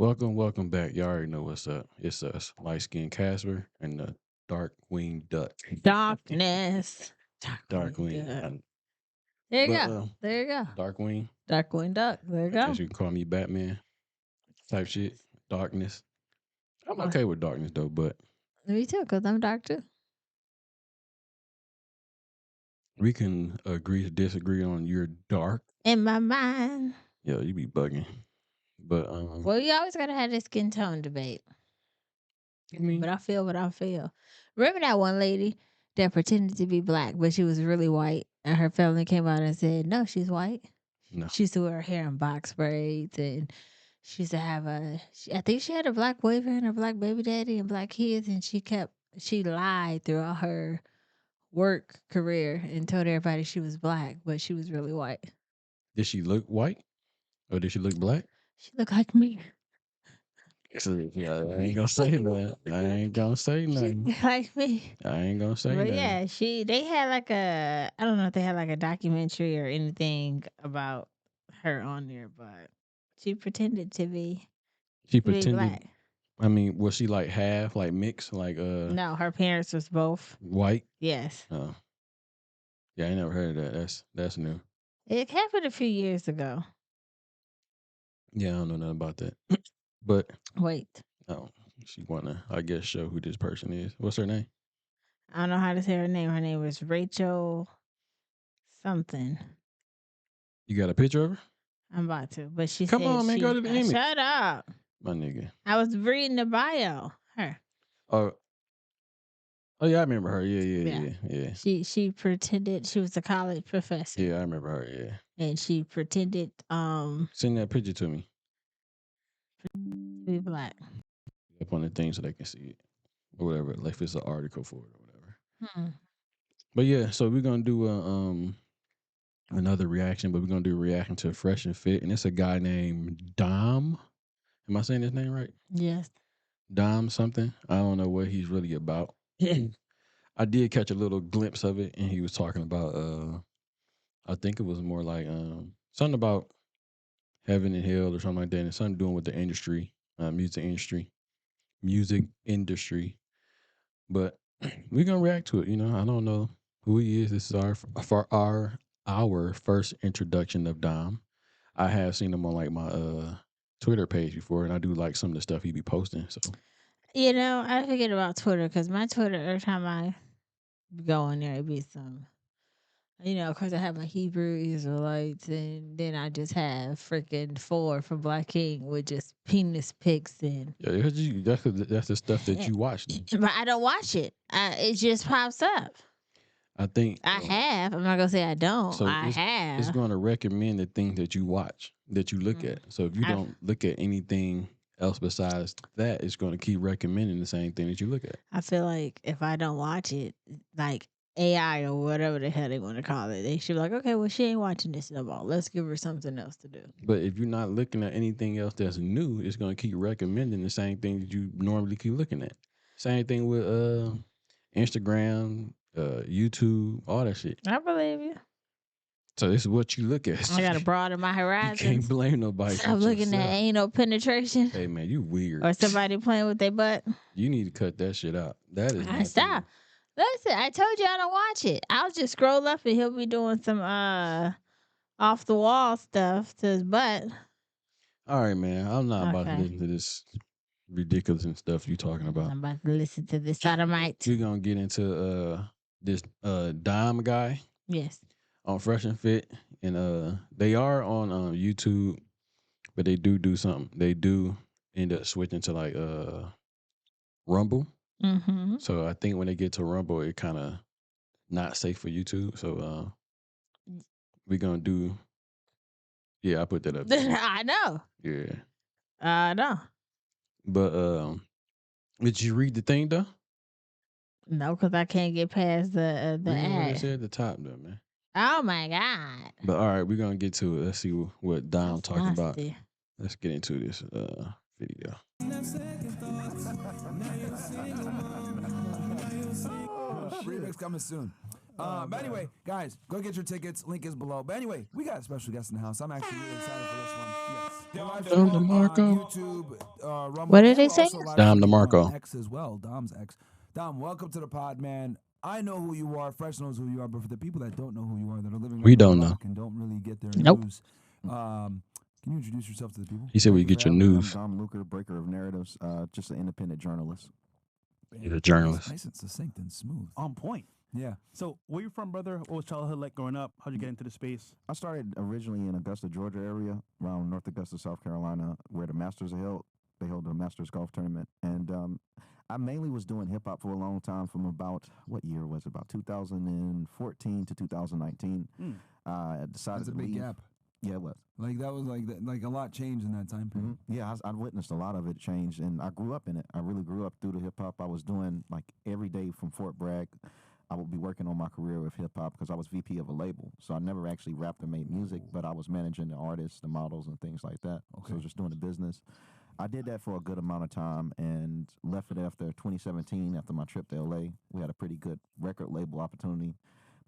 Welcome back. Y'all already know what's up. It's us, light skinned Casper and the dark winged duck. Darkness. Dark Darkwing wing. Duck. There you But go. There you go. dark wing. Darkwing Duck. There you I guess go. you can call me Batman type shit. Darkness. I'm okay with darkness though, but Me too, because I'm dark too. we can agree to disagree on your dark. In my mind. Yo, you be bugging. But Well, you always gotta have this skin tone debate. I mean, But I feel what I feel. Remember that one lady that pretended to be black, but she was really white, and her family came out and said, "No, she's white." no. She used to wear her hair in box braids, and she used to have I think she had a black boyfriend, a black baby daddy, and black kids, and she lied throughout her work career and told everybody she was black, but she was really white. Did she look white? Or did she look black? She looked like me. Yeah, I ain't gonna say that. I ain't gonna say She nothing. looked like me. I ain't gonna say But nothing. yeah, they had like I don't know if they had like a documentary or anything about her on there, but she pretended She to be pretended. black. I mean, was she like half, like mixed, like No, her parents was both. white? Yes. Oh, yeah, I never heard of that. That's new. It happened a few years ago. Yeah, I don't know nothing about that. But Wait. oh, she wanna, I guess, show who this person is. What's her name? I don't know how to say her name. Her name was Rachel something. You got a picture of her? I'm about to. But she Come said on, man, go to the image. shut up. My nigga. I was reading the bio. Her. Oh, yeah, I remember her. Yeah. She pretended she was a college professor. Yeah, I remember her. Yeah. And she pretended Send that picture to me. to be black. Up on the thing so they can see it. Or whatever. Like if it's an article for it or whatever. Hmm. But yeah, so we're gonna do another reaction, but we're gonna do a reaction to Fresh and Fit, and it's a guy named Dom. Am I saying his name right? Yes. Dom something. I don't know what he's really about. I did catch a little glimpse of it, and he was talking about I think it was more like something about heaven and hell or something like that, and something doing with the industry, music industry. But we're gonna react to it. You know, I don't know who he is. This is our first introduction of Dom. I have seen him on like my Twitter page before, and I do like some of the stuff he be posting. So You know, I forget about Twitter because my Twitter, every time I go on there, it be some, of course I have my Hebrew Israelites, and then I just have freaking four from Black King with just penis pics and. yeah, that's the stuff that you watched. But I don't watch it. It just pops up. I think I have. I'm not gonna say I don't. so. I It's have. going to recommend the things that you watch, that you look at. So if you I've- don't look at anything else besides that, it's going to keep recommending the same thing that you look at. I feel like if I don't watch it, like AI or whatever the hell they want to call it, they should be like, okay, well, she ain't watching this no more. Let's give her something else to do. But if you're not looking at anything else that's new, it's going to keep recommending the same thing that you normally keep looking at. Same thing with Instagram, YouTube, all that shit. I believe you. So this is what you look at. I gotta broaden my You horizons. can't blame nobody. Stop looking at anal penetration. Hey man, you weird. Or somebody playing with their butt. You need to cut that shit out. That is not Stop. Listen, I told you I don't watch it. I'll just scroll up and he'll be doing some off the wall stuff to his butt. All right, man. I'm not about to listen to this ridiculous and stuff you talking about. I'm about to listen to this sodomite. We're gonna get into this Dom guy. Yes. On Fresh and Fit, and they are on YouTube, but they do something. They do end up switching to like Rumble. Mm-hmm. So I think when they get to Rumble, it kind of not safe for YouTube. So we're gonna do. Yeah, I put that up. I know. Yeah, I know. But did you read the thing though? No, because I can't get past the ad. What it said at the top though, man. Oh my God. But all right, we're gonna get to it. Let's see what Dom That's talking about. nasty. Let's get into this video. Remix coming soon. But anyway, guys, go get your tickets. Link is below. But anyway, we got a special guest in the house. I'm actually really excited for this one. Yes. We're live Dom streaming on DeMarco. YouTube, Rumble, What did and they we're say? also live Dom streaming on DeMarco. X as well. Dom's X. Dom, welcome to the pod, man. I know who you are. Fresh knows who you are. But for the people that don't know who you are, that are living We under a don't know. rock and don't really get their Nope. news, can you introduce yourself to the people? He said we Thank you get for your having me. news. I'm Dom Lucre, breaker of narratives, just an independent journalist. He's a journalist. Nice and succinct and smooth. On point. Yeah. So, where you from, brother? What was childhood like growing up? How'd you get into the space? I started originally in Augusta, Georgia area, around North Augusta, South Carolina, where the Masters are held. They hold the Masters golf tournament. And I mainly was doing hip hop for a long time from about, what year was it? About 2014 to 2019. I decided That's a to big leave. gap. Yeah, it was. Like that was like a lot changed in that time period. Yeah, I witnessed a lot of it change, and I grew up in it. I really grew up through the hip hop. I was doing like every day from Fort Bragg. I would be working on my career with hip hop because I was VP of a label. So I never actually rapped or made music, but I was managing the artists, the models, and things like that. So just doing the business. I did that for a good amount of time and left it after 2017 after my trip to LA. We had a pretty good record label opportunity,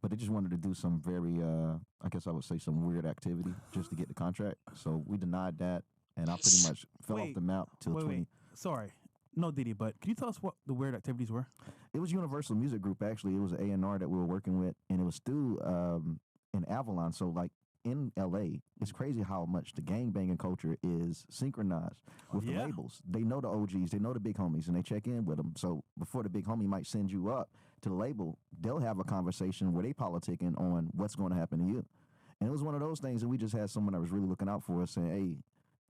but they just wanted to do some very, I guess I would say some weird activity just to get the contract. So we denied that, and I pretty much fell off Wait, the map till 20. Wait. Sorry. No, Diddy, but can you tell us what the weird activities were? It was Universal Music Group, actually. It was an A&R that we were working with, and it was through in Avalon. So, like, in L.A., it's crazy how much the gangbanging culture is synchronized with the labels. They know the OGs, they know the big homies, and they check in with them. So, before the big homie might send you up to the label, they'll have a conversation where they politicking on what's going to happen to you. And it was one of those things that we just had someone that was really looking out for us saying, hey,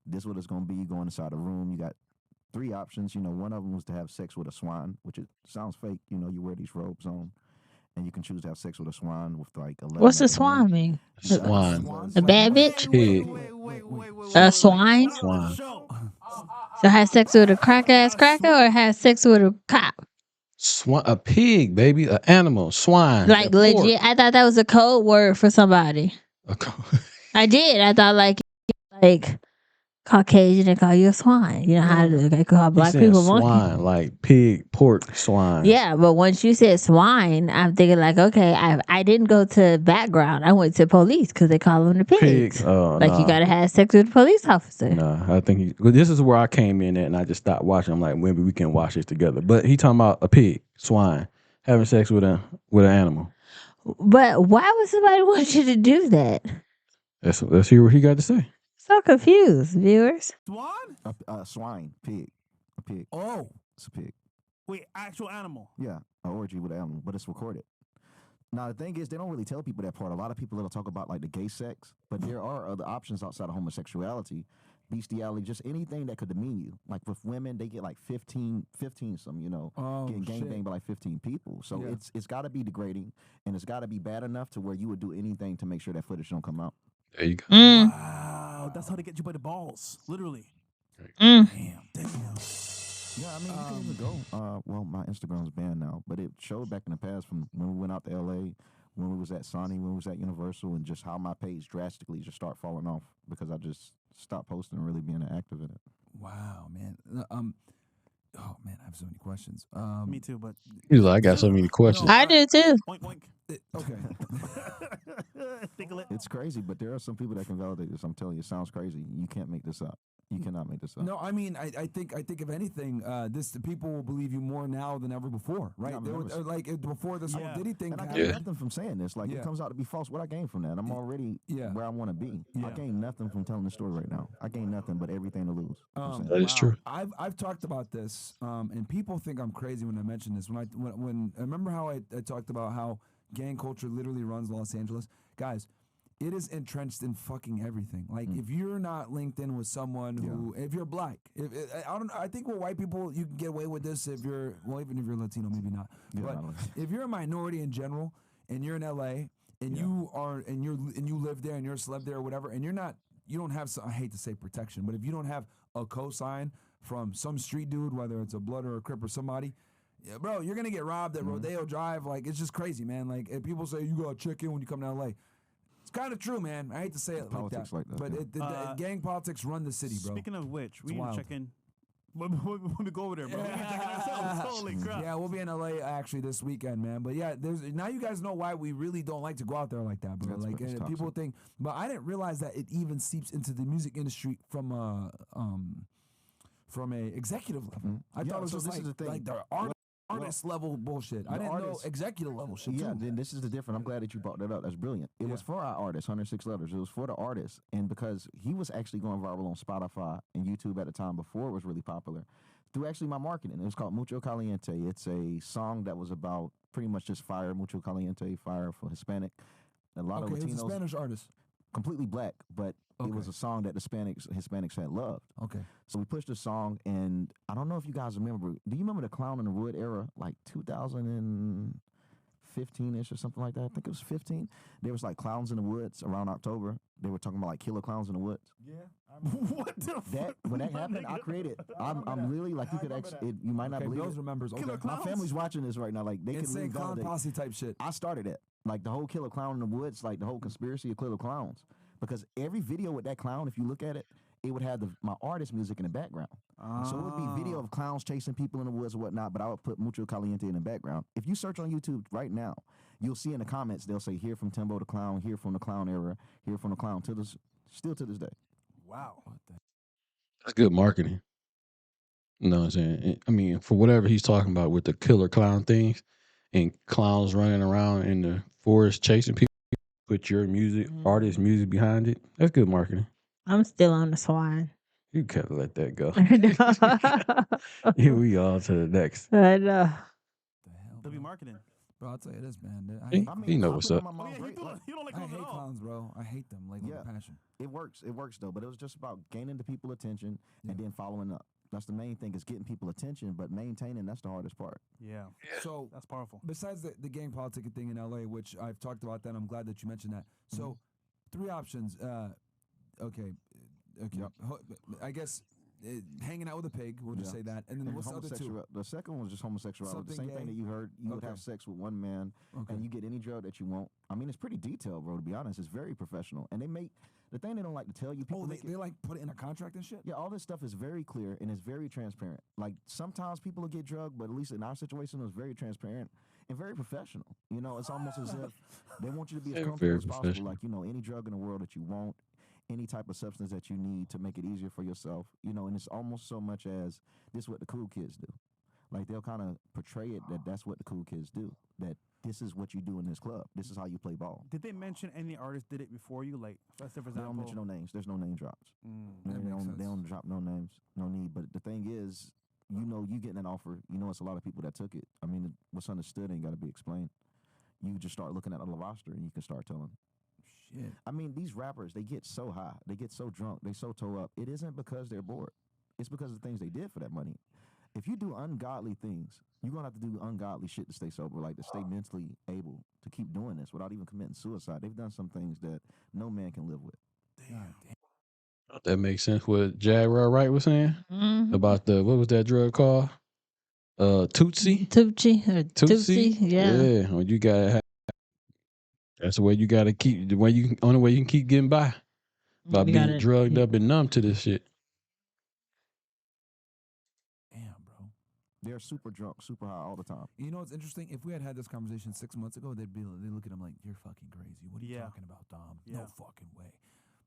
this is what it's going to be. You go inside a room, you got 3 options. One of them was to have sex with a swine, which it sounds fake. You wear these robes on, and you can choose to have sex with a swine with like 11. What's a other men. swan mean? Swine. A bad bitch? Pig. A swine? Swine. So have sex with a crack ass cracker or have sex with a cop? A pig, baby. An animal. Swine. Like legit. I thought that was a code word for somebody. I did. I thought like Caucasian and call you a swine. You know how they call black people swine, monkeys. like pig, pork, swine. Yeah, but once you said swine, I'm thinking like, okay, I didn't go to background. I went to police because they call them the pigs. Like you gotta have sex with a police officer. I think this is where I came in at, and I just stopped watching. I'm like, maybe we can watch this together. But he talking about a pig, swine, having sex with an animal. But why would somebody want you to do that? Let's hear what he got to say. So confused, viewers. Swan? A swine, pig, a pig. Oh, It's a pig. Wait, actual animal. Yeah, an orgy with an animal, but it's recorded. Now, the thing is, they don't really tell people that part. A lot of people that'll talk about like the gay sex, but there are other options outside of homosexuality, bestiality, just anything that could demean you. Like with women, they get like 15 some, getting gangbanged by like 15 people. So it's got to be degrading, and it's got to be bad enough to where you would do anything to make sure that footage don't come out. There you go. Wow, that's how they get you by the balls, literally. Mm. Damn. Yeah, I mean, you can even go. Well, my Instagram's banned now, but it showed back in the past from when we went out to LA, when we was at Sony, when we was at Universal, and just how my page drastically just started falling off because I just stopped posting and really being active in it. wow, man. Oh man, I have so many questions. Me too, but He's like, I got so many questions. I do too. oink oink. Okay. Tickle it. It's crazy, but there are some people that can validate this. I'm telling you, it sounds crazy. You can't make this up. You cannot make this up. No, I mean, I think if anything, the people will believe you more now than ever before, right? Yeah, They were, like before this whole Yeah. Diddy thing And I happened. gain nothing from saying this. Like, Yeah. it comes out to be false. What I gain from that? I'm already where I want to be. I gain nothing from telling the story right now. I gain nothing but everything to lose. That is true. I've talked about this, and people think I'm crazy when I mention this. When I remember how I talked about how gang culture literally runs Los Angeles, guys. It is entrenched in fucking everything. Like if you're not linked in with someone who, if you're black, I think with white people you can get away with this if you're even if you're Latino, maybe not. But if you're a minority in general and you're in LA and you live there and you're a celeb there or whatever, and you don't have I hate to say protection, but if you don't have a cosign from some street dude, whether it's a blood or a crip or somebody. Yeah, bro, you're gonna get robbed at Rodeo Drive. Like it's just crazy, man. Like if people say you gotta check in when you come to LA. It's kind of true, man. I hate to say it Politics like that, like that, but yeah. gang politics run the city, bro. Speaking of which, we It's need wild. to check in When we go over there, bro. We can check it ourselves. Holy crap. Yeah, we'll be in LA actually this weekend, man. But yeah, there's now you guys know why we really don't like to go out there like that, bro. That's Like it's people toxic. think, but I didn't realize that it even seeps into the music industry from a executive level. I Yeah, thought it was so just this is the thing. like the artist level bullshit. I the didn't know artist- executive level shit Yeah, too. then this is the difference. I'm glad that you brought that up. That's brilliant. It was for our artist, 106 letters. It was for the artist. And because he was actually going viral on Spotify and YouTube at the time before it was really popular, through actually my marketing. It was called Mucho Caliente. It's a song that was about pretty much just fire, Mucho Caliente, fire for Hispanic. A lot Okay, of it's a Latinos, Spanish artist. completely black, but it was Okay. a song that the Hispanics had loved. Okay. So we pushed the song, and I don't know if you guys remember. Do you remember the Clown in the Wood era, like 2015-ish or something like that? I think it was 15. There was like Clowns in the Woods around October. They were talking about like killer clowns in the woods. Yeah. What the fuck? When that happened, I created. I'm really like you could actually. You might not Okay, believe Bills it. remembers. Okay. Killer My Clowns? family's watching this right now. Like they could really Insane clown validate. posse type shit. I started it. Like the whole killer clown in the woods, like the whole conspiracy of killer clowns. Because every video with that clown, if you look at it, it would have my artist music in the background. So it would be video of clowns chasing people in the woods or whatnot, but I would put Mucho Caliente in the background. If you search on YouTube right now, you'll see in the comments, they'll say, here from Timbo the Clown, here from the Clown era, here from the Clown, still to this day. Wow. That's good marketing. You know what I'm saying? I mean, for whatever he's talking about with the killer clown things and clowns running around in the forest chasing people, put your music, artist music behind it. That's good marketing. I'm still on the swine. You can't let that go. I know. Here we are to the next. I know. The hell, W bro? marketing. Bro, I'll tell you this, man. I He- hate, I mean, You know I what's put up. on my Oh, mom's yeah, radio. you don't like I clowns hate at all. clowns, bro. I hate them like with Yeah. a passion. It works though, but it was just about gaining the people attention Yeah. and then following up. That's the main thing is getting people attention, but maintaining, that's the hardest part. Yeah. So That's powerful. besides the gang politic thing in LA, which I've talked about that, I'm glad that you mentioned that. So 3 options. Okay. Yep. I guess hanging out with a pig, we'll just Yeah. say that. And then And what's the other two? the second one was just homosexuality. Something The same thing gay. that you heard. You would Okay. have sex with one man, Okay. and you get any drug that you want. I mean, it's pretty detailed, bro. To be honest, it's very professional. And they make the thing they don't like to tell you. People Oh, make they like put it in a contract and shit? yeah, all this stuff is very clear and it's very transparent. Like sometimes people will get drugged, but at least in our situation, it was very transparent and very professional. You know, it's almost as if they want you to be as Yeah, comfortable very as possible. professional. Like, you know, any drug in the world that you want, any type of substance that you need to make it easier for yourself, you know, and it's almost so much as this is what the cool kids do. Like they'll kind of portray it that that's what the cool kids do. That this is what you do in this club. This is how you play ball. Did they mention any artist did it before you? Like, let's say for They don't example. mention no names. There's no name drops. That They makes don't, sense. they don't drop no names, no need. But the thing is, you know, you getting an offer. You know, it's a lot of people that took it. I mean, what's understood ain't got to be explained. You just start looking at the roster and you can start telling. Shit. I mean, these rappers, they get so high, they get so drunk, they so toe up. It isn't because they're bored. It's because of the things they did for that money. If you do ungodly things, you're gonna have to do ungodly shit to stay sober, like to stay mentally able to keep doing this without even committing suicide. They've done some things that no man can live with. That makes sense. What Jaguar Wright was saying Mhm. about what was that drug called? Tootsie. Tootsie or Tootsie. Yeah. When you gotta have. That's the way you gotta keep. The way only way you can keep getting by You being gotta- drugged up and numb to this shit. Damn, bro. They're super drunk, super high all the time. You know what's interesting? If we had had this conversation 6 months ago, they look at him like, "You're fucking crazy. What are you Yeah. talking about, Dom? Yeah. No fucking way."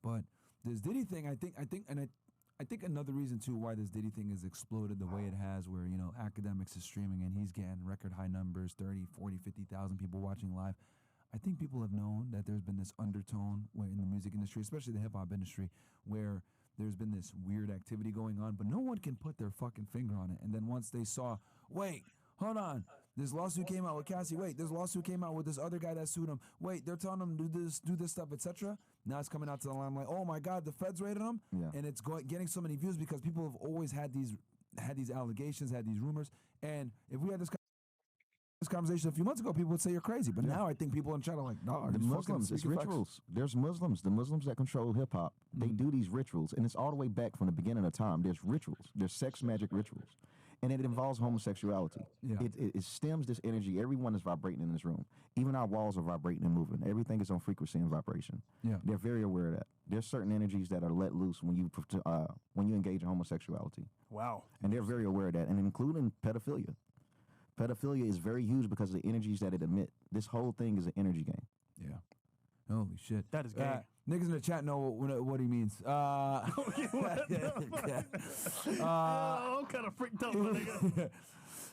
But this Diddy thing, I think another reason too why this Diddy thing has exploded the way it has, where academics is streaming and he's getting record high numbers, 30, 40, 50,000 people watching live. I think people have known that there's been this undertone where in the music industry, especially the hip hop industry, where there's been this weird activity going on, but no one can put their fucking finger on it. And then once they saw, wait, hold on, this lawsuit came out with Cassie. Wait, this lawsuit came out with this other guy that sued him. Wait, they're telling him to do this stuff, etc. Now it's coming out to the line like, oh my God, the feds raided him, Yeah. and it's getting so many views because people have always had these allegations, had these rumors. And if we had this conversation a few months ago, people would say you're crazy. But now I think people in chat are like, no, The Muslims, it's rituals. There's Muslims, the Muslims that control hip hop. They do these rituals, and it's all the way back from the beginning of time. There's rituals. There's sex magic rituals. and it involves homosexuality. Yeah. It stems this energy. Everyone is vibrating in this room. Even our walls are vibrating and moving. Everything is on frequency and vibration. Yeah. They're very aware of that. There's certain energies that are let loose when you engage in homosexuality, Wow. and they're very aware of that, and including pedophilia. Pedophilia is very huge because of the energies that it emit. This whole thing is an energy game. Yeah. Holy shit. That is gay. Niggas in the chat know what he means. I'm kind of freaked out, my nigga.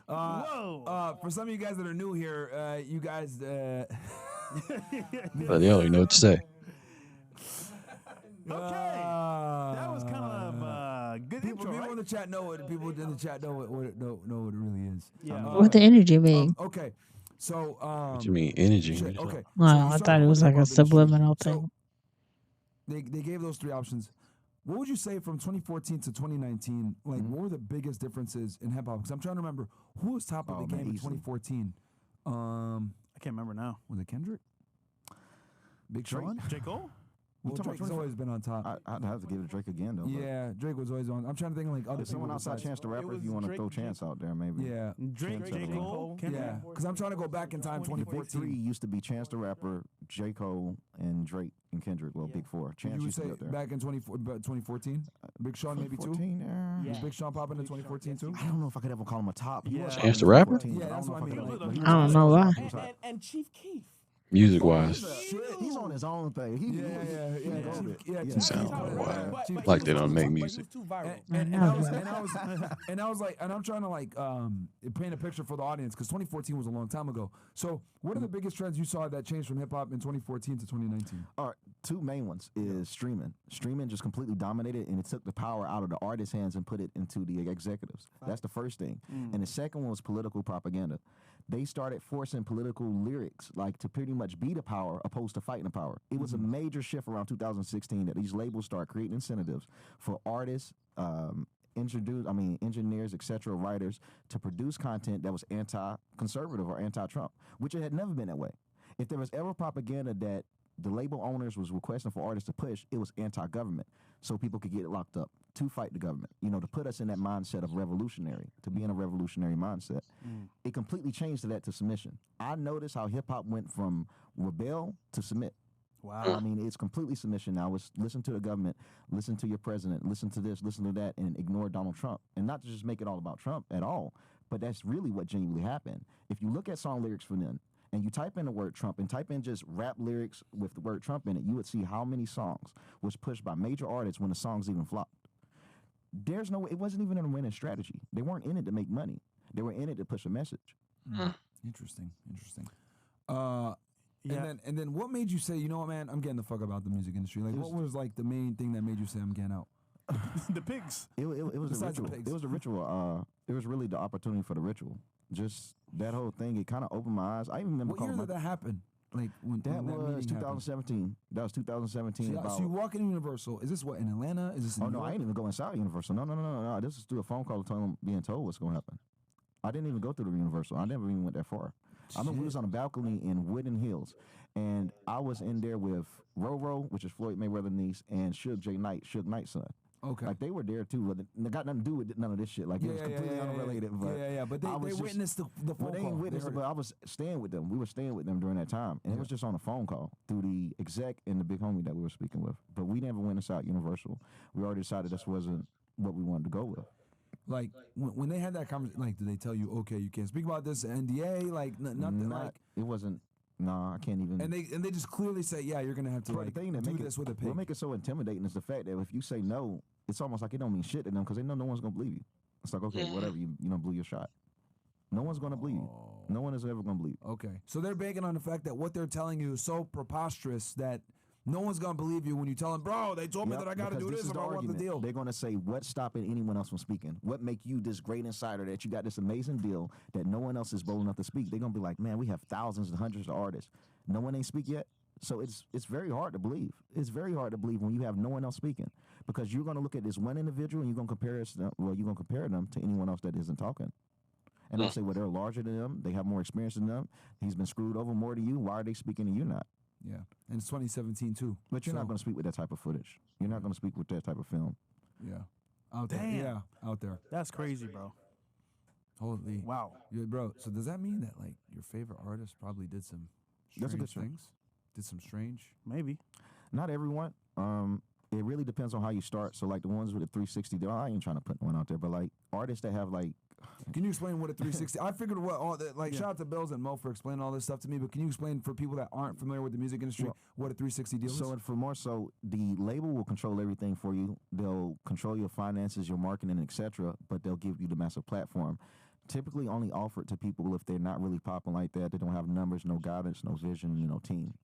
Whoa. For some of you guys that are new here, you guys. But they don't even know what to say. Okay. That was kind of good People, intro, people right? in the chat know what. People in the chat know what it really is. Yeah. What the energy mean? Okay. So. What you mean energy? Shit, okay. Wow, So you I started thought it with was the like a hip-hop industry. subliminal So thing. they gave those three options. What would you say from 2014 to 2019? Like, what were the biggest differences in hip hop? Because I'm trying to remember who was top of the game in easily. 2014. I can't remember now. Was it Kendrick? Big Drake. Sean? J. Cole? Well, talking about Drake's always been on top. I'd have to give it to Drake again, though. but Yeah, Drake was always on. I'm trying to think of like other There's someone people outside besides- Chance the Rapper if was you want to Drake, throw Chance out there, maybe. Yeah, Drake, J. J. Cole, Kendrick. yeah. Because I'm trying to go back in time. The big three 2014. used to be Chance the Rapper, J. Cole, and Drake and Kendrick. Well, big four. Chance You would used to say be up there. back in 2014? Big Sean maybe too? 2014, Was Big Sean popping in 2014 too? I don't know if I could ever call him a top. He Yeah. was Chance top the in Rapper? 2014, Yeah, but that's what I mean. don't know if Like- could- I don't know why. He was hot. And Chief Keef. Music wise, He's on his own thing. He Yeah. Yeah. Chief Sound Keef- wild. Chief Like Keef they was don't too- make but he music. was too viral. And I was like, and I'm trying to like paint a picture for the audience because 2014 was a long time ago. So, what are the biggest trends you saw that changed from hip hop in 2014 to 2019? All right, two main ones is streaming. Streaming just completely dominated, and it took the power out of the artist's hands and put it into the executives. That's the first thing. And the second one was political propaganda. They started forcing political lyrics like to pretty much be the power opposed to fighting the power. It was a major shift around 2016 that these labels start creating incentives for artists, engineers, etc., writers to produce content that was anti-conservative or anti-Trump, which it had never been that way. If there was ever propaganda that the label owners was requesting for artists to push, it was anti-government, so people could get locked up to fight the government, to put us in that mindset of revolutionary, to be in a revolutionary mindset. It completely changed that to submission. I noticed how hip-hop went from rebel to submit. Wow. I mean, it's completely submission now. It's listen to the government, listen to your president, listen to this, listen to that, and ignore Donald Trump. And not to just make it all about Trump at all, but that's really what genuinely happened. If you look at song lyrics for them, and you type in the word Trump and type in just rap lyrics with the word Trump in it, you would see how many songs was pushed by major artists when the songs even flopped. There's no, it wasn't even a winning strategy. They weren't in it to make money. They were in it to push a message. Interesting. Yeah. And then what made you say, you know what, man, I'm getting the fuck about the music industry? Like, what was like the main thing that made you say I'm getting out? The pigs. It was a Besides the ritual. pigs. It was a ritual. It was really the opportunity for the ritual. Just that whole thing, it kind of opened my eyes. I even remember What year calling did that happen? Like when that when was meeting happened? 2017. That was 2017. So, about, so you walk in Universal. Is this what in Atlanta? Is this in oh New no, York? I didn't even go inside Universal. No. This is through a phone call being told what's going to happen. I didn't even go through the Universal. I never even went that far. I remember we was on a balcony in Woodland Hills, and I was in there with Roro, which is Floyd Mayweather's niece, and Suge Knight's son. Okay. Like they were there too, but it got nothing to do with none of this shit. Like it was completely unrelated. But yeah. But I they was just- witnessed the phone But they call. ain't witnessed They it, heard but I was staying with them. We were staying with them during that time. And it was just on a phone call through the exec and the big homie that we were speaking with. But we never went inside Universal. We already decided this wasn't what we wanted to go with. Like when they had that conversation, like did they tell you, okay, you can't speak about this NDA, like nothing, like, It wasn't, nah, I can't even. and they just clearly say, yeah, you're gonna have to But like the thing that do make this it, with a pig. what make it so intimidating is the fact that if you say no, it's almost like it don't mean shit to them because they know no one's gonna believe you. It's like, okay, whatever, you blew your shot. No one's gonna believe you. No one is ever gonna believe you. Okay, so they're banking on the fact that what they're telling you is so preposterous that no one's gonna believe you when you tell them, bro, they told me Yep, that I gotta because do this is if the I want the argument. deal. They're gonna say, what's stopping anyone else from speaking? What make you this great insider that you got this amazing deal that no one else is bold enough to speak? They're gonna be like, man, we have thousands and hundreds of artists. No one ain't speak yet. So it's very hard to believe. It's very hard to believe when you have no one else speaking because you're gonna look at this one individual and you're gonna compare them to anyone else that isn't talking. And they'll say, well, they're larger than them. They have more experience than them. He's been screwed over more than you. Why are they speaking and you're not? Yeah, and it's 2017 too. But you're So, not going to speak with that type of footage. You're not going to speak with that type of film. Yeah, out there. Damn. Yeah, out there. That's crazy, bro. Holy. Wow. Yeah, bro. So does that mean that like your favorite artist probably did some That's a good strange thing. things? Did some strange? Maybe. Not everyone. It really depends on how you start. So like the ones with the 360, I ain't trying to put one out there, but like artists that have like Can you explain what a 360? I figured what all that like. Yeah. Shout out to Bells and Mo for explaining all this stuff to me. But can you explain for people that aren't familiar with the music industry Well, what a 360 deal so is? and for more so, the label will control everything for you. They'll control your finances, your marketing, etc. But they'll give you the massive platform. Typically, only offered to people if they're not really popping like that. They don't have numbers, no guidance, no vision, team.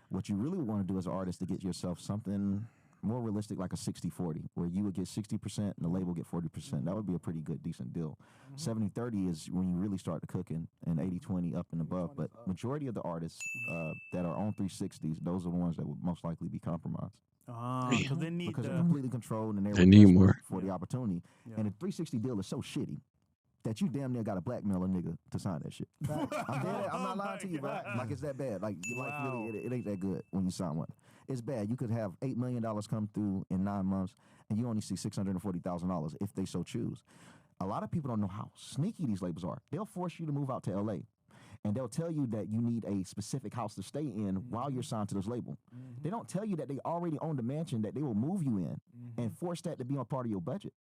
What you really want to do as an artist to get yourself something more realistic, like a 60-40, where you would get 60% and the label get 40%. That would be a pretty good, decent deal. 70-30 is when you really start the cooking, and 80-20 up and above. But majority of the artists that are on 360s, those are the ones that would most likely be compromised Because they need because the. they're completely controlled and They they're need desperate more. for the opportunity. Yeah. And the 360 deal is so shitty that you damn near got to blackmail a nigga to sign that shit. I'm dead. I'm not lying to you, bro. Like it's that bad. Like your life really, it ain't that good when you sign one. It's bad. You could have $8 million come through in 9 months, and you only see $640,000 if they so choose. A lot of people don't know how sneaky these labels are. They'll force you to move out to LA, and they'll tell you that you need a specific house to stay in while you're signed to this label. They don't tell you that they already own the mansion that they will move you in and force that to be a part of your budget.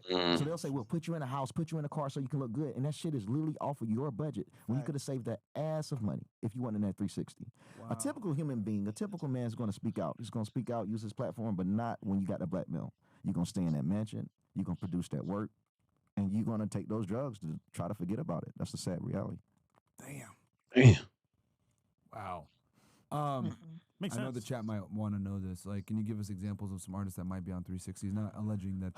So they'll say, we'll put you in a house, put you in a car so you can look good. And that shit is literally off of your budget when you could have saved that ass of money if you went in that 360. A typical human being, a typical man is going to speak out. He's going to speak out, use his platform, but not when you got the blackmail. You're going to stay in that mansion. You're going to produce that work. And you're going to take those drugs to try to forget about it. That's the sad reality. Damn. Damn. Wow. Makes I know sense. the chat might want to know this. Like, can you give us examples of some artists that might be on 360s? Not alleging that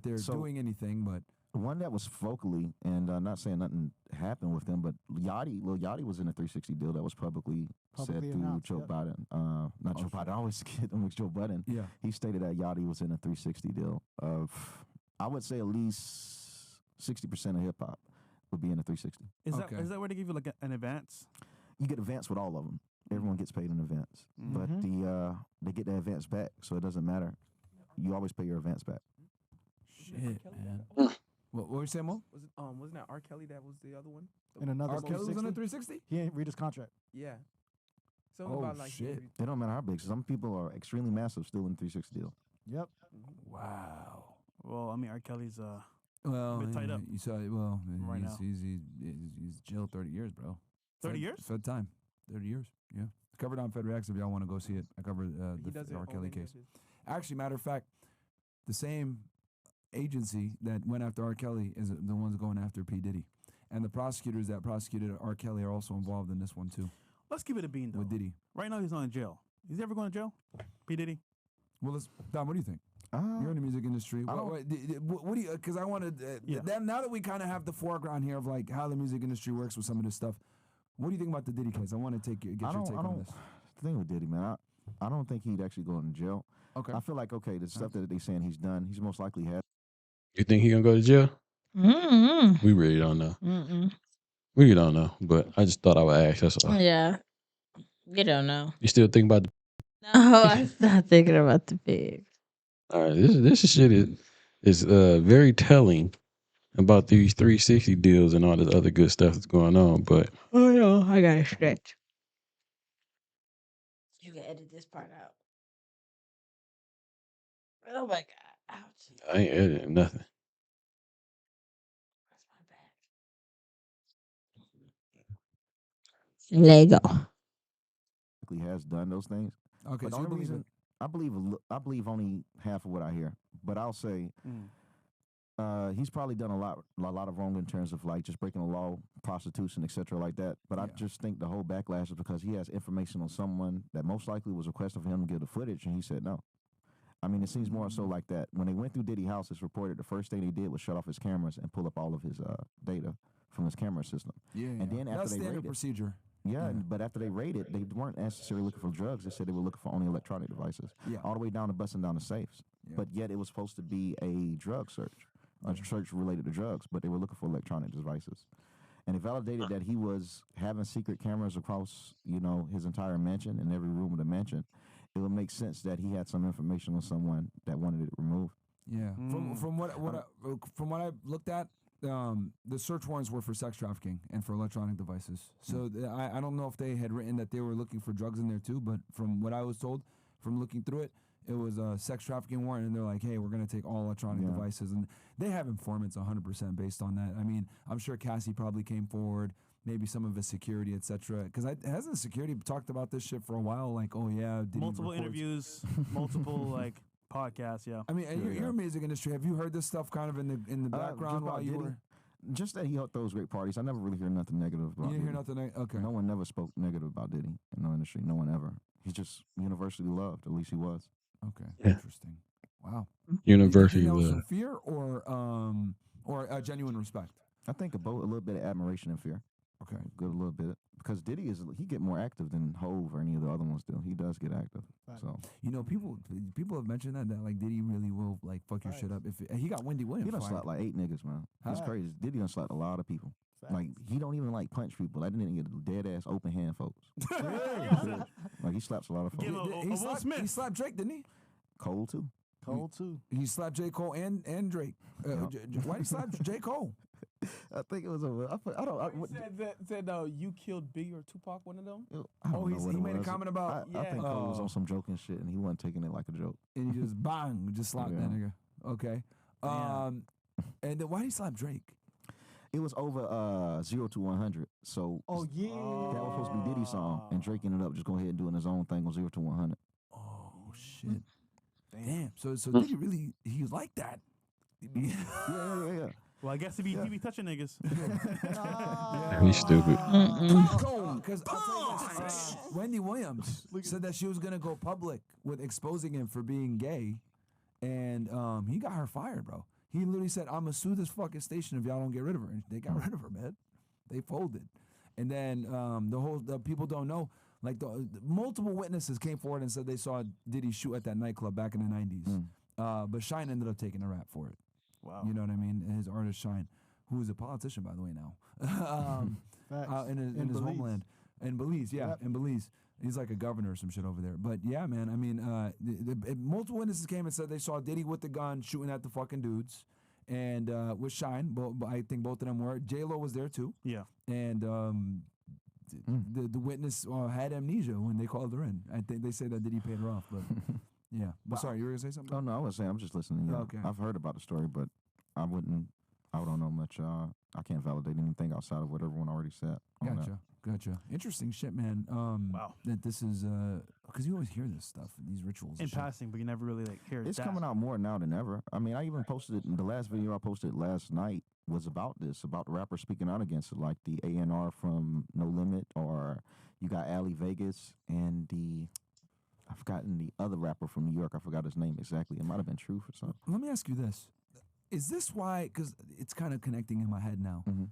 they're So- doing anything, but One that was vocally, and not saying nothing happened with them, but Lil Yachty was in a 360 deal that was publicly said Publicly through announced, Joe yep. Biden. Not Joe Biden. I always get them with Joe Budden. yeah. He stated that Yachty was in a 360 deal of, I would say at least 60% of hip hop would be in a 360. Okay. Is that where they give you like an advance? You get advance with all of them. Everyone gets paid in advance, but they get the advance back, so it doesn't matter. You always pay your advance back. Shit, man. What were you saying, Mo? Wasn't that R. Kelly that was the other one? And another R. Kelly was on a 360? 360? He ain't read his contract. Yeah. Something Oh, about like shit. It don't matter how big. Some people are extremely massive still in 360 deal. Yep. Wow. Well, I mean, R. Kelly's Well, bit tied up you saw it. Well, right now. he's jailed 30 years, bro. 30 years? Fed time. 30 years. Yeah. Covered on Fed Reacts if y'all want to go see it. I covered he does the it R. Kelly only case. with his- Actually, matter of fact, the same agency that went after R. Kelly is the ones going after P. Diddy. And the prosecutors that prosecuted R. Kelly are also involved in this one, too, Let's keep it a bean, though. with Diddy. Right now, he's not in jail. Is he ever going to jail? P. Diddy? Well, Dom, what do you think? You're in the music industry. I don't- What do you? Because I wanted. Yeah. Now that we kind of have the foreground here of like how the music industry works with some of this stuff, what do you think about the Diddy case? I want to get your take on this. The thing with Diddy, man, I don't think he'd actually go in jail. Okay. I feel like, okay, the stuff that they saying he's done, he's most likely had. You think he gonna go to jail? Mm-mm. We really don't know. Mm-mm. We don't know. But I just thought I would ask. That's all. Yeah. You don't know. You still think about the No, I'm not thinking about the pig. all right, this shit is very telling about these 360 deals and all this other good stuff that's going on. But Oh no, I gotta stretch. You can edit this part out. Oh my god. Ouch. I ain't editing nothing. Where's my bag? Lego. Likely has done those things. Okay. But the So you only believe reason I believe only half of what I hear. But I'll say he's probably done a lot of wrong in terms of like just breaking the law, prostitution, etc. like that. But I Yeah. just think the whole backlash is because he has information on someone that most likely was requested for him to give the footage, and he said no. I mean, it seems more so like that. When they went through Diddy house, it's reported the first thing they did was shut off his cameras and pull up all of his data from his camera system. Yeah. And then after that's they standard raided, procedure. yeah, but after they raided, they weren't necessarily looking for drugs. They said they were looking for only electronic devices. Yeah. All the way down to busting down the safes. Yeah. But yet it was supposed to be a drug search, a search related to drugs, but they were looking for electronic devices. And it validated that he was having secret cameras across, his entire mansion and every room of the mansion. It would make sense that he had some information on someone that wanted it removed. Yeah. From what I looked at, the search warrants were for sex trafficking and for electronic devices. So I don't know if they had written that they were looking for drugs in there too, but from what I was told, from looking through it, it was a sex trafficking warrant, and they're like, hey, we're going to take all electronic Yeah. devices. And they have informants 100% based on that. I mean, I'm sure Cassie probably came forward, maybe some of his security, etc. Because hasn't the security talked about this shit for a while? Like, oh, yeah. Diddy Multiple records. interviews, multiple like podcasts. Yeah. I mean, and you're in music industry. Have you heard this stuff kind of in the background about while you Diddy? were? Just that he throws great parties. I never really hear nothing negative You about didn't hear Diddy. nothing? Okay. No one never spoke negative about Diddy in the industry. No one ever. He's just universally loved. At least he was. Okay. Yeah. Interesting. Wow. University You think that was love. from fear or a genuine respect? I think about a little bit of admiration and fear. Okay. Good, a little bit, because Diddy he get more active than Hove or any of the other ones do. He does get active. So You know, people have mentioned that like Diddy really will like fuck your shit up. If he got Wendy Williams he done fired. slapped like 8 niggas, man. That's Huh? crazy. Diddy done slapped a lot of people. Like he don't even like punch people. Like didn't get dead ass open hand folks. Like he slaps a lot of folks. Give a Will Smith. He slapped Drake, didn't he? Cole too. Cold too. He slapped J. Cole and Drake. Why did he slap J. Cole? I think it was a. I don't. I, He said you killed Biggie or Tupac, one of them. I don't Oh, know what he it made a was. comment about I think Cole was Oh. on some joking shit and he wasn't taking it like a joke. and he just bang, just slapped that Yeah. nigga. Okay. And then why did he slap Drake? It was over 0 to 100. So yeah. that was supposed to be Diddy's song, and Drake ended up just going ahead and doing his own thing on 0 to 100. Oh shit. Damn. So Diddy really he was like that. Yeah. Well, I guess he be touching niggas. He's stupid. Because Wendy Williams said that she was gonna go public with exposing him for being gay, and he got her fired, bro. He literally said, "I'm gonna sue this fucking station if y'all don't get rid of her." And they got rid of her, man. They folded, and then the people don't know. Like the multiple witnesses came forward and said they saw Diddy shoot at that nightclub back in the '90s, but Shine ended up taking a rap for it. Wow. You know what I mean? And his artist Shine, who is a politician by the way now, in his homeland, in Belize, in Belize. He's like a governor or some shit over there. But yeah, man, I mean, multiple witnesses came and said they saw Diddy with the gun shooting at the fucking dudes, and with Shine. I think both of them were. J-Lo was there too, Yeah. and the witness had amnesia when they called her in. I think they say that Diddy paid her off, but yeah. But sorry, you were gonna say something? Oh no, I was saying I'm just listening. Yeah. Okay. I've heard about the story, but I don't know much. I can't validate anything outside of what everyone already said. on that. Gotcha. Interesting shit, man. Wow. That this is because you always hear this stuff, these rituals. In and shit. passing, but you never really like hear It's that. coming out more now than ever. I mean, I even posted it. The last video I posted last night was about this, about the rapper speaking out against it, like the A&R from No Limit, or you got Ali Vegas and I've forgotten the other rapper from New York. I forgot his name exactly. It might have been Truth or something. Let me ask you this: is this why? Because it's kind of connecting in my head now. Mhm.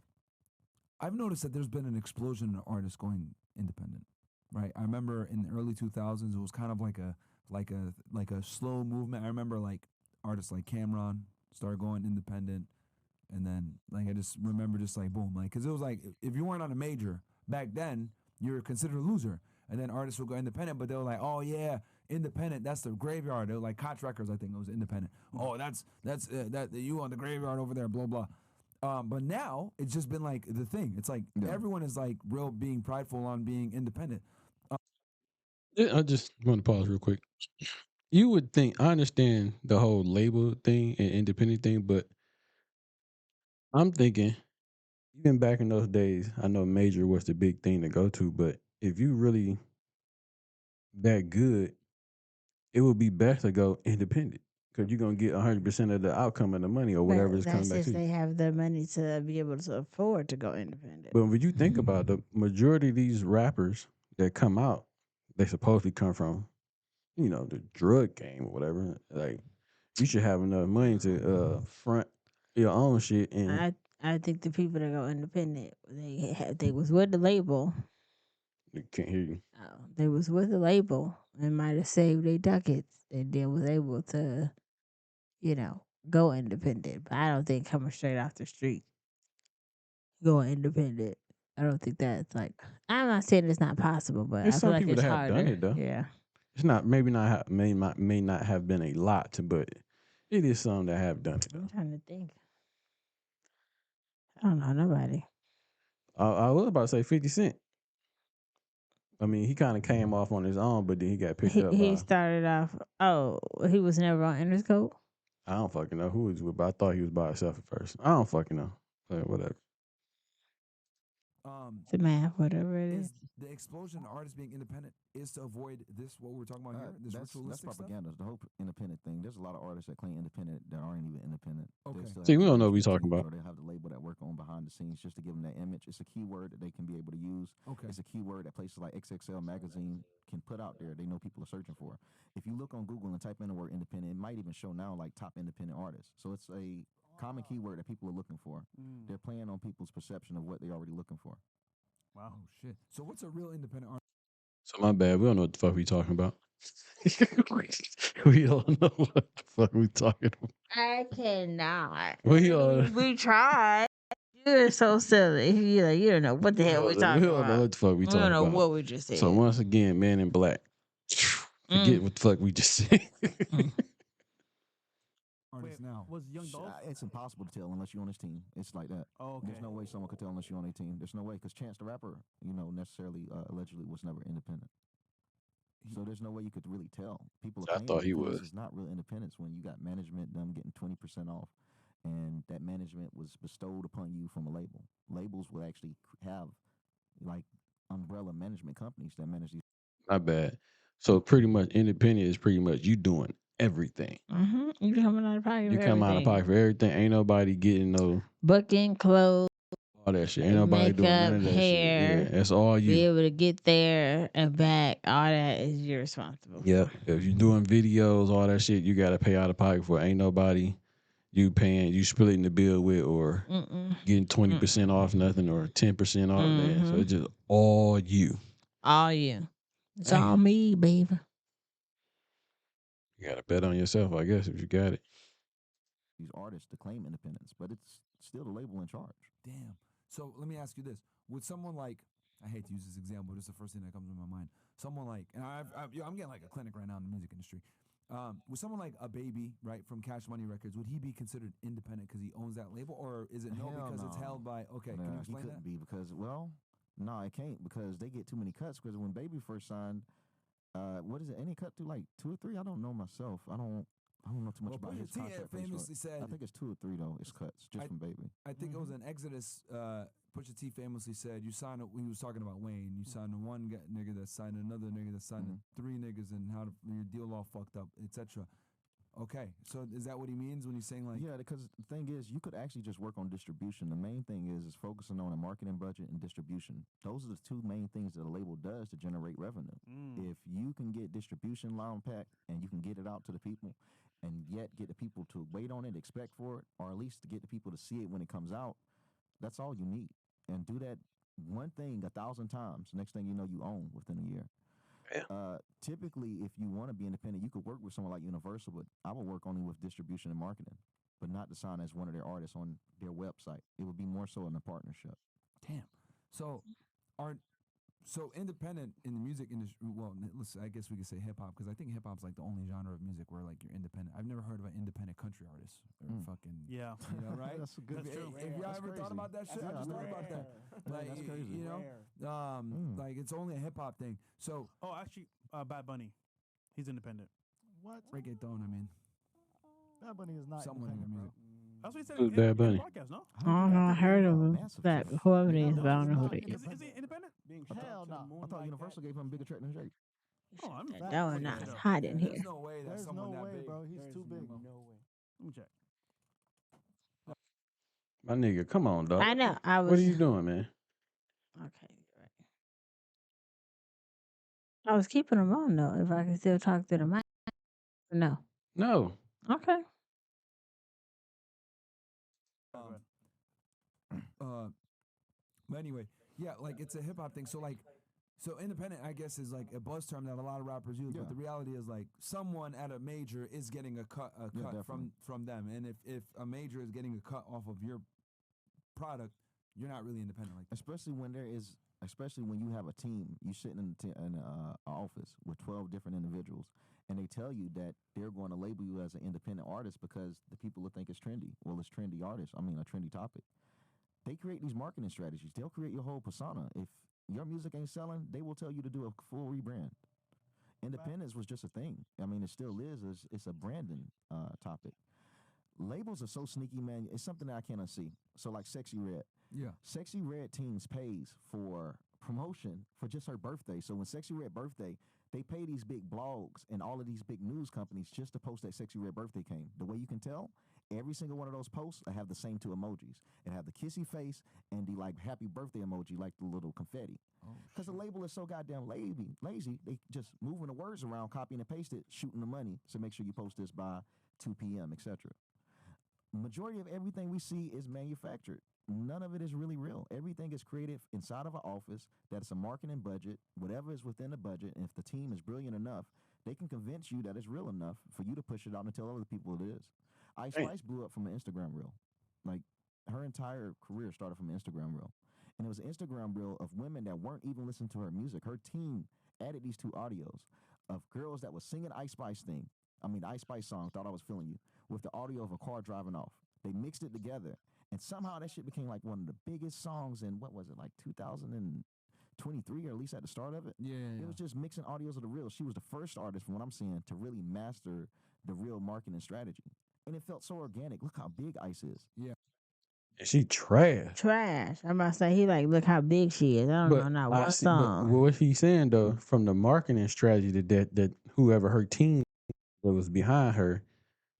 I've noticed that there's been an explosion in artists going independent, right? I remember in the early 2000s, it was kind of like a slow movement. I remember like artists like Cameron started going independent, and then like I just remember just like boom, like because it was like if you weren't on a major back then, you were considered a loser. And then artists would go independent, but they were like, "Oh yeah, independent. That's the graveyard." They were like Koch Records, I think it was independent. Oh, that's you on the graveyard over there, blah blah. But now it's just been like the thing. It's like everyone is like real being prideful on being independent. Yeah, I just want to pause real quick. You would think I understand the whole label thing and independent thing, but I'm thinking even back in those days, I know major was the big thing to go to, but if you really that good, it would be best to go independent because you're gonna get 100% of the outcome of the money or whatever But is coming that's back if to you. they have the money to be able to afford to go independent. But when you think about the majority of these rappers that come out, they supposedly come from, the drug game or whatever. Like you should have enough money to front your own shit and I think the people that go independent, they was with the label. they can't hear you. They was with the label and might have saved their ducats and then was able to, go independent. But I don't think coming straight off the street, going independent. I don't think that's like. I'm not saying it's not possible, but There's I feel some like people it's that have harder. done it though. Yeah. It's not may not have been a lot, but it is some that have done it I'm though. trying to think. don't know nobody. I was about to say 50 Cent. I mean, he kind of came off on his own, but then he got picked up He by. started off. Oh, he was never on Interscope. I don't fucking know who he was with, but I thought he was by himself at first. I don't fucking know. But whatever. The math, whatever it is. Is the explosion in artists being independent is to avoid this what we're talking about here? This That's ritualistic stuff? propaganda. The whole independent thing. There's a lot of artists that claim independent that aren't even independent. Okay. They still See, have we the don't know what we management talking teams, about. or they have the label that work on behind the scenes just to give them that image. It's a keyword that they can be able to use. Okay. It's a keyword that places like XXL magazine can put out there. They know people are searching for. If you look on Google and type in the word independent, it might even show now like top independent artists. So it's a common keyword that people are looking for. They're playing on people's perception of what they're already looking for. Wow. Oh shit. So what's a real independent artist? So my bad. We don't know what the fuck we talking about. We don't know what the fuck we talking about. I cannot. We tried. You're so silly. You don't know what the hell we talking we don't know about. what the fuck we We don't talking know about. what we just said. So once again, Man in Black. Forget what the fuck we just said. Artists now. Was Young Dolph? It's impossible to tell unless you're on his team. It's like that. Oh, okay. There's no way someone could tell unless you're on a team. There's no way because Chance the Rapper, necessarily allegedly was never independent. So there's no way you could really tell. People are I thought he independence was. is not real independence when you got management them getting 20% off, and that management was bestowed upon you from a label. Labels will actually have like umbrella management companies that manage these. My bad. So pretty much independent is pretty much you doing everything. You coming out of pocket You for come out of everything. pocket for everything. Ain't nobody getting no Booking, clothes, all that shit. Ain't nobody doing none makeup, of that shit. hair. Yeah, that's all Be you. able to get there and back. All that is you're responsible Yep. for. If you're doing videos, all that shit, you gotta pay out of pocket for. Ain't nobody you paying, you splitting the bill with, or getting 20% off nothing, or 10% off. Man. So it's just all you. All you. It's Damn. all me, baby. You gotta bet on yourself, I guess, if you got it. These artists to claim independence, but it's still the label in charge. Damn. So let me ask you this: would someone like, I hate to use this example, but it's the first thing that comes to my mind. Someone like, and I'm getting like a clinic right now in the music industry. With someone like a Baby, right, from Cash Money Records, would he be considered independent because he owns that label, or is it no Hell because it's no. held by? Okay, Nah, can you he explain couldn't that? be because no, it can't because they get too many cuts. Because when Baby first signed, what is it? Any cut through like 2 or 3? I don't know myself. I don't know too much about his Pusha T contract. for his famously story. said, I think it's 2 or 3 though. It's cuts just from Baby. I think it was an Exodus. Pusha T famously said, "You signed it." He was talking about Wayne. You signed one nigga that signed another nigga that signed 3 niggas, and how your deal all fucked up, etc. Okay, so is that what he means when he's saying like? Yeah, because the thing is, you could actually just work on distribution. The main thing is focusing on a marketing budget and distribution. Those are the 2 main things that a label does to generate revenue. If you can get distribution line packed and you can get it out to the people, and yet get the people to wait on it, expect for it, or at least to get the people to see it when it comes out, that's all you need. And do that one thing 1,000 times. Next thing you know, you own within a year. Typically, if you want to be independent, you could work with someone like Universal, but I would work only with distribution and marketing, but not to sign as one of their artists on their website. It would be more so in a partnership. Damn. So independent in the music industry. Well, listen, I guess we could say hip hop because I think hip hop's like the only genre of music where like you're independent. I've never heard of an independent country artist or fucking Yeah. you know, right? That's a good. If y'all ever thought about that shit, I just thought about that. Like, that's crazy. you know, like it's only a hip hop thing. So Oh, actually, Bad Bunny, he's independent. What? reggaeton, I mean, Bad Bunny is not someone in the independent, music. That's what he said Who's in Bad his Bunny? podcast, no? I don't know. I heard of him. Massive That check. whoever it is, No, but I don't know who he's it is. Is he independent? Hell no. I thought Universal gave him a bigger check than Drake. Oh, I'm That Facts. door fucking not shit up. hot in here. There's no way that There's someone no that way, big. bro. He's too big. Let me check. My nigga, come on, dog. I know. I was. What are you doing, man? Okay, right. I was keeping them on though. If I could still talk to the mic. No. No. Okay. But anyway, yeah, like it's a hip hop thing. So like, so independent, I guess, is like a buzz term that a lot of rappers use. But Yeah. the reality is like someone at a major is getting a cut definitely. from them. And if a major is getting a cut off of your product, you're not really independent like that. Especially when you have a team, you sitting in an office with 12 different individuals, and they tell you that they're going to label you as an independent artist because the people will think it's trendy. Well, it's trendy artist. I mean, a trendy topic. They create these marketing strategies. They'll create your whole persona. If your music ain't selling, they will tell you to do a full rebrand. Independence was just a thing. I mean, it still is. It's a branding topic. Labels are so sneaky, man. It's something that I cannot see. So, like Sexy Red. Yeah. Sexy Red Teens pays for promotion for just her birthday. So when Sexy Red birthday, they pay these big blogs and all of these big news companies just to post that Sexy Red birthday came. The way you can tell, every single one of those posts I have the same two emojis. It have the kissy face and the like happy birthday emoji, like the little confetti. Because the label is so goddamn lazy, they just moving the words around, copying and paste it, shooting the money. So make sure you post this by 2 p.m., etc. Majority of everything we see is manufactured. None of it is really real. Everything is created inside of an office that's a marketing budget, whatever is within the budget. And if the team is brilliant enough, they can convince you that it's real enough for you to push it out and tell other people it is. Ice Hey. Spice blew up from an Instagram reel. Like, her entire career started from an Instagram reel. And it was an Instagram reel of women that weren't even listening to her music. Her team added these two audios of girls that was singing Ice Spice thing. I mean, the Ice Spice song, Thought I Was Feeling You, with the audio of a car driving off. They mixed it together. And somehow that shit became like one of the biggest songs in, what was it, like 2023, or at least at the start of it? Yeah. It was just mixing audios of the real. She was the first artist, from what I'm seeing, to really master the real marketing strategy. And it felt so organic. Look how big Ice is. And she trash. Trash. I'm about to say he like look how big she is. I don't know But not I one see, but song. what he's saying though, from the marketing strategy that whoever her team that was behind her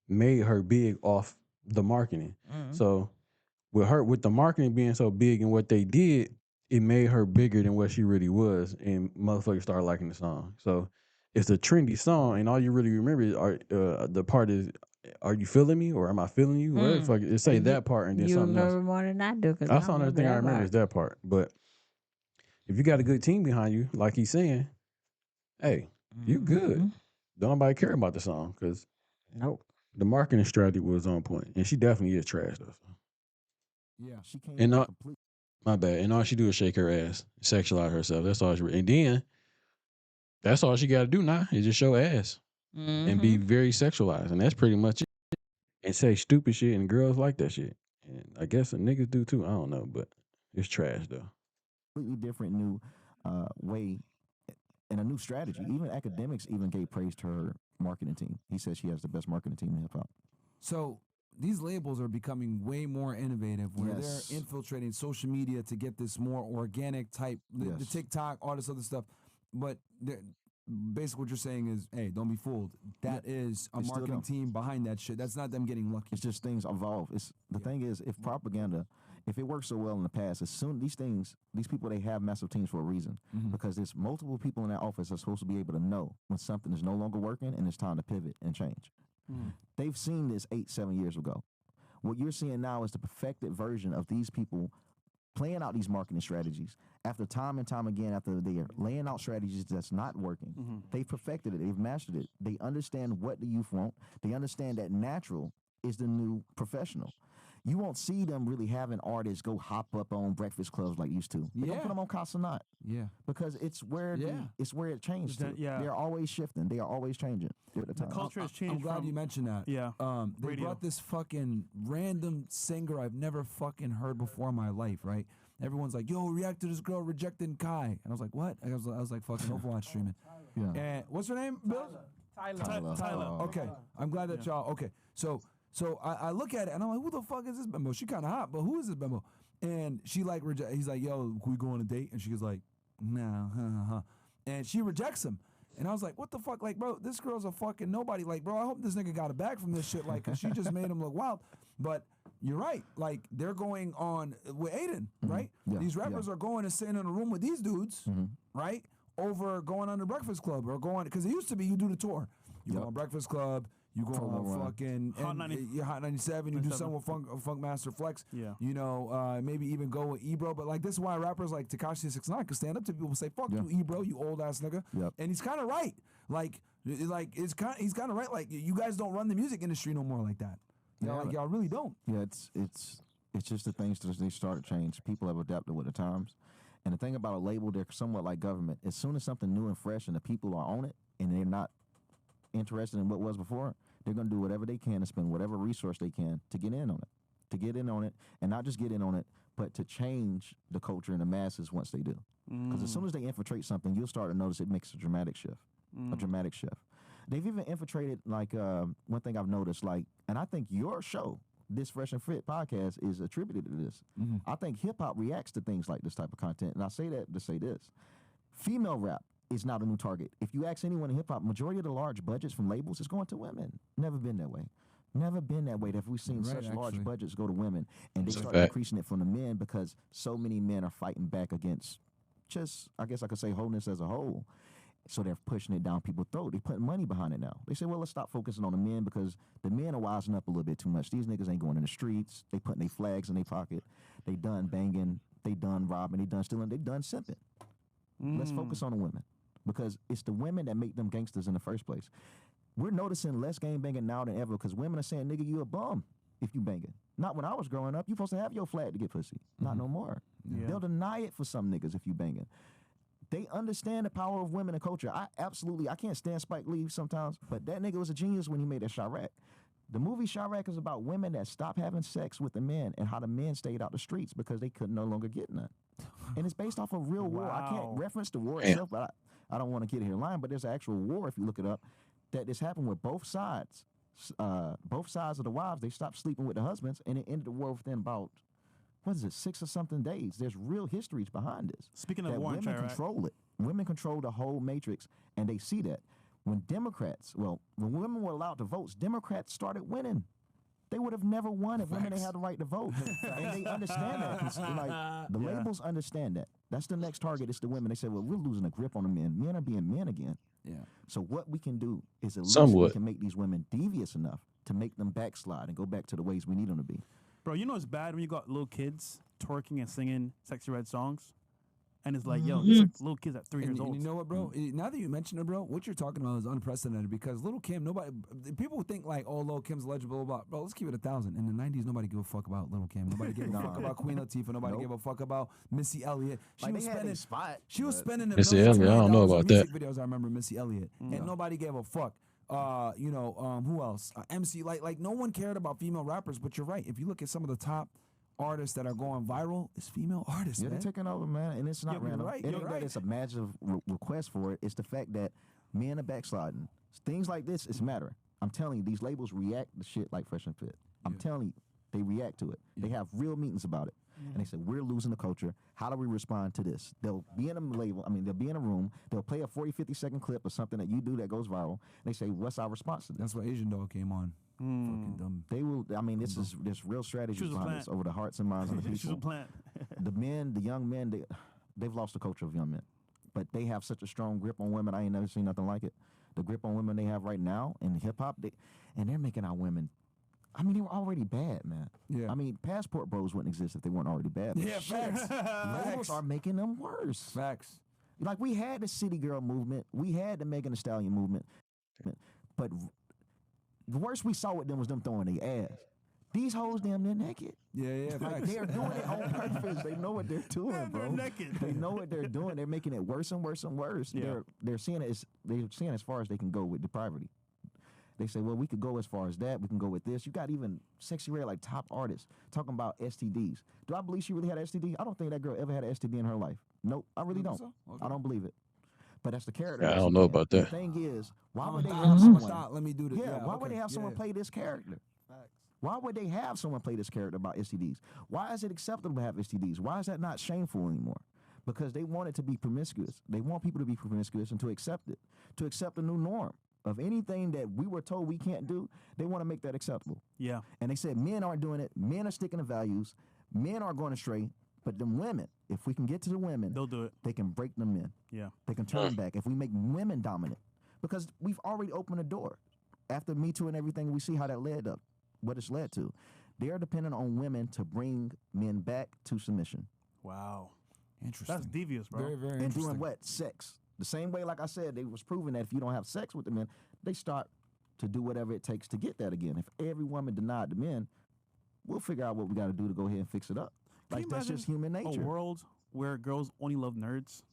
made her big off the marketing. Mm. So with the marketing being so big and what they did, it made her bigger than what she really was, and motherfuckers started liking the song. So it's a trendy song, and all you really remember is the part is, "Are you feeling me?" or "Am I feeling you?" Whatever the fuck, it say And that part and then you something else. remember more than I do because I That's the don't only remember thing I that remember is part. that part. But if you got a good team behind you, like he's saying, hey, you good. Mhm. Don't nobody care about the song because Nope. the marketing strategy was on point, and she definitely is trash though. So. Yeah. She came And in not complete. my bad. And all she do is shake her ass, sexualize herself. That's all she. And then that's all she got to do now is just show ass and be Mm-hmm. very sexualized, and that's pretty much it. And say stupid shit, and girls like that shit. And I guess the niggas do too. I don't know, but it's trash though. Completely different new way and a new strategy. Even academics even gave praise to her marketing team. He says she has the best marketing team in hip hop. So these labels are becoming way more innovative, where Yes. they're infiltrating social media to get this more organic type, the Yes. TikTok, all this other stuff. But basically, what you're saying is, hey, don't be fooled. That is a it's still marketing them. team behind that shit. That's not them getting lucky. It's just things evolve. It's the thing is, if propaganda, if it works so well in the past, as soon these people, they have massive teams for a reason, because there's multiple people in that office are supposed to be able to know when something is no longer working and it's time to pivot and change. They've seen this 7 years ago. What you're seeing now is the perfected version of these people playing out these marketing strategies after time and time again, after they're laying out strategies that's not working. They've perfected it. They've mastered it. They understand what the youth want. They understand that natural is the new professional. You won't see them really having artists go hop up on breakfast clubs like used to. They're gonna put them on Casa Not Yeah. because it's where it's where it changed to. Yeah. They're always shifting. They are always changing. They're at the The time. culture has changed. I'm glad from, you mentioned that. Yeah. They Radio. brought this fucking random singer I've never fucking heard before in my life, right? Everyone's like, yo, react to this girl rejecting Kai. And I was like, what? I was like fucking Overwatch streaming. Yeah. And what's her name, Bill? Tyler. Okay. I'm glad that y'all, okay. So I look at it and I'm like, who the fuck is this bimbo? She kind of hot, but who is this bimbo? And she like, he's like, yo, can we go on a date? And she goes like, nah, and she rejects him. And I was like, what the fuck? Like, bro, this girl's a fucking nobody. Like, bro, I hope this nigga got a bag from this shit. Like, 'cause she just made him look wild. But you're right. Like, they're going on with Aiden, right? Yeah, These rappers are going and sitting in a room with these dudes, right? Over going on the Breakfast Club or going, because it used to be you do the tour. You go on Breakfast Club, you go Promo on run. fucking Hot 90 Hot 97, you do something with Funk Master Flex. Yeah. You know, maybe even go with Ebro. But like, this is why rappers like Tekashi 69 can stand up to people and say, fuck you, Ebro, you old ass nigga. Yep. And he's kind of right. Like he's kind of right. Like, you guys don't run the music industry no more like that. You know, Yeah. like, y'all really don't. Yeah, it's just the things that they start to change. People have adapted with the times. And the thing about a label, they're somewhat like government. As soon as something new and fresh and the people are on it and they're not interested in what was before, they're going to do whatever they can to spend whatever resource they can to get in on it, to get in on it, and not just get in on it, but to change the culture and the masses once they do. Because as soon as they infiltrate something, you'll start to notice it makes a dramatic shift. A dramatic shift. They've even infiltrated, like, one thing I've noticed, like, and I think your show, this Fresh and Fit podcast, is attributed to this. I think hip hop reacts to things like this type of content, and I say that to say this: female rap is not a new target. If you ask anyone in hip hop, majority of the large budgets from labels is going to women. Never been that way. Never been that way. That we've seen such large budgets go to women, and they start increasing it from the men because so many men are fighting back against just, I guess I could say, wholeness as a whole. So they're pushing it down people's throat. They're putting money behind it now. They say, well, let's stop focusing on the men because the men are wising up a little bit too much. These niggas ain't going in the streets. They putting their flags in their pocket. They done banging. They done robbing. They done stealing. They done simping. Let's focus on the women because it's the women that make them gangsters in the first place. We're noticing less gang banging now than ever because women are saying, nigga, you a bum if you banging. Not when I was growing up. You supposed to have your flag to get pussy. Not no more. Yeah. They'll deny it for some niggas if you banging. They understand the power of women in culture. I can't stand Spike Lee sometimes, but that nigga was a genius when he made that Chirac. The movie Chirac is about women that stopped having sex with the men and how the men stayed out the streets because they could no longer get none. And it's based off a real war. I can't reference the war itself, but I don't want to get here in line, but there's an actual war, if you look it up, that this happened with both sides. Both sides of the wives, they stopped sleeping with the husbands, and it ended the war within about, 6 or something days. There's real histories behind this. Speaking of that war and women Chirac, control it. Women control the whole matrix, and they see that. When women were allowed to vote, Democrats started winning. They would have never won if women didn't have the right to vote. And they understand that. 'Cause, like, the labels understand that. That's the next target. It's the women. They say, well, we're losing a grip on the men. Men are being men again. Yeah. So what we can do is at least Somewhat. we can make these women devious enough to make them backslide and go back to the ways we need them to be. bro, you know it's bad when you got little kids twerking and singing Sexy Red songs, and it's like, yo, these are little kids at 3 years And old. you know what, bro? Now that you mention it, bro, what you're talking about is unprecedented because Lil' Kim, people think like, oh, Lil' Kim's legible, blah, blah. Bro, let's keep it 1,000. In the 90s, nobody gave a fuck about Lil' Kim. Nobody gave a fuck about Queen Latifah. Nobody gave a fuck about Missy Elliott. She was spending a Missy million, Elliott, I don't know $2 million about on music videos. I remember Missy Elliott, and nobody gave a fuck. Who else? MC, like no one cared about female rappers. But you're right. If you look at some of the top artists that are going viral, it's female artists. Yeah, man. they're taking over, man, and it's not You're random. right, It you're ain't that right. it's a massive request for it. It's the fact that men are backsliding. Things like this, it's matter. I'm telling you, these labels react to shit like Fresh and Fit. I'm telling you, they react to it. They have real meetings about it. And they say, we're losing the culture. How do we respond to this? They'll be in a they'll be in a room. They'll play a 40, 50-second clip of something that you do that goes viral. And they say, what's our response to this? That's why Asian Dog came on. Fucking dumb. They will, there's real strategies Choose a behind plant. this over the hearts and minds of the She's a people. plant. The young men, they've lost the culture of young men. But they have such a strong grip on women. I ain't never seen nothing like it. The grip on women they have right now in hip-hop, they're making our women, they were already bad, man. Yeah. Passport bros wouldn't exist if they weren't already bad. But Yeah, facts. labels are making them worse. Facts. Like, we had the City Girl movement. We had the Megan Thee Stallion movement. But the worst we saw with them was them throwing their ass. These hoes damn near naked. Yeah, Like, facts. they're doing it on purpose. They know what they're doing, bro. They're naked. They know what they're doing. They're making it worse and worse and worse. Yeah. They're seeing as far as they can go with depravity. They say, well, we could go as far as that. We can go with this. You got even Sexy Red, like top artists, talking about STDs. Do I believe she really had an STD? I don't think that girl ever had an STD in her life. Nope, I really don't. So? Okay. I don't believe it. But that's the character. Yeah, I that don't she know had. about The that. thing is, why Oh, would they nah, have I'm someone? stop. Let me do this. Why would okay. they have someone play this character? Why would they have someone play this character about STDs? Why is it acceptable to have STDs? Why is that not shameful anymore? Because they want it to be promiscuous. They want people to be promiscuous and to accept it, to accept the new norm of anything that we were told we can't do. They want to make that acceptable. Yeah. And they said men aren't doing it. Men are sticking to values. Men aren't going astray. But them women, if we can get to the women, They'll do it. they can break them men. Yeah. They can turn back if we make women dominant. Because we've already opened the door. After Me Too and everything, we see how that led up, what it's led to. They are dependent on women to bring men back to submission. Wow. Interesting. That's devious, bro. Very, very And interesting. doing what? Sex. The same way, like I said, they was proving that if you don't have sex with the men, they start to do whatever it takes to get that again. If every woman denied the men, we'll figure out what we got to do to go ahead and fix it up. Can Like, you that's imagine just human A nature. world where girls only love nerds.